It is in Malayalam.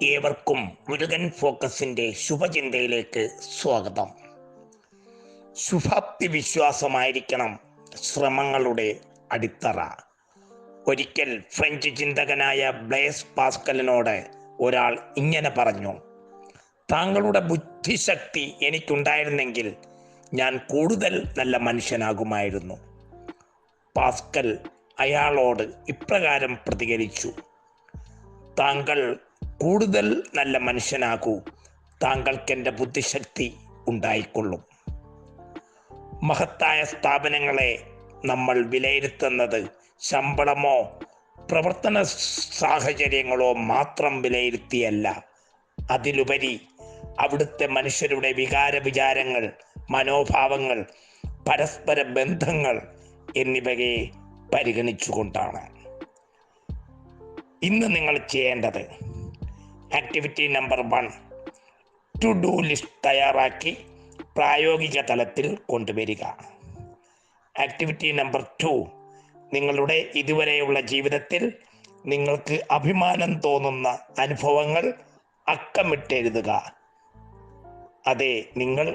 ഏവർക്കും മുരുകൻ ഫോക്കസിന്റെ ശുഭചിന്തയിലേക്ക് സ്വാഗതം. ശുഭാപ്തി വിശ്വാസമായിരിക്കണം ശ്രമങ്ങളുടെ അടിത്തറ. ഒരിക്കൽ ഫ്രഞ്ച് ചിന്തകനായ ബ്ലേസ് പാസ്കലിനോട് ഒരാൾ ഇങ്ങനെ പറഞ്ഞു: താങ്കളുടെ ബുദ്ധിശക്തി എനിക്കുണ്ടായിരുന്നെങ്കിൽ ഞാൻ കൂടുതൽ നല്ല മനുഷ്യനാകുമായിരുന്നു. പാസ്കൽ അയാളോട് ഇപ്രകാരം പ്രതികരിച്ചു: താങ്കൾ കൂടുതൽ നല്ല മനുഷ്യനാകൂ, താങ്കൾക്ക് എൻ്റെ ബുദ്ധിശക്തി ഉണ്ടായിക്കൊള്ളും. മഹത്തായ സ്ഥാപനങ്ങളെ നമ്മൾ വിലയിരുത്തുന്നത് ശമ്പളമോ പ്രവർത്തന സാഹചര്യങ്ങളോ മാത്രം വിലയിരുത്തിയല്ല, അതിലുപരി അവിടുത്തെ മനുഷ്യരുടെ വികാരങ്ങൾ, മനോഭാവങ്ങൾ, പരസ്പര ബന്ധങ്ങൾ എന്നിവയെ പരിഗണിച്ചുകൊണ്ടാണ്. ഇന്ന് നിങ്ങൾ ചെയ്യേണ്ടത് activity number 1, to do list തയ്യാറാക്കി പ്രായോഗിക തലത്തിൽ കൊണ്ടുവരിക. ആക്ടിവിറ്റി നമ്പർ 2, നിങ്ങളുടെ ഇതുവരെയുള്ള ജീവിതത്തിൽ നിങ്ങൾക്ക് അഭിമാനം തോന്നുന്ന അനുഭവങ്ങൾ അക്കമിട്ടെഴുതുക. അതെ, നിങ്ങൾ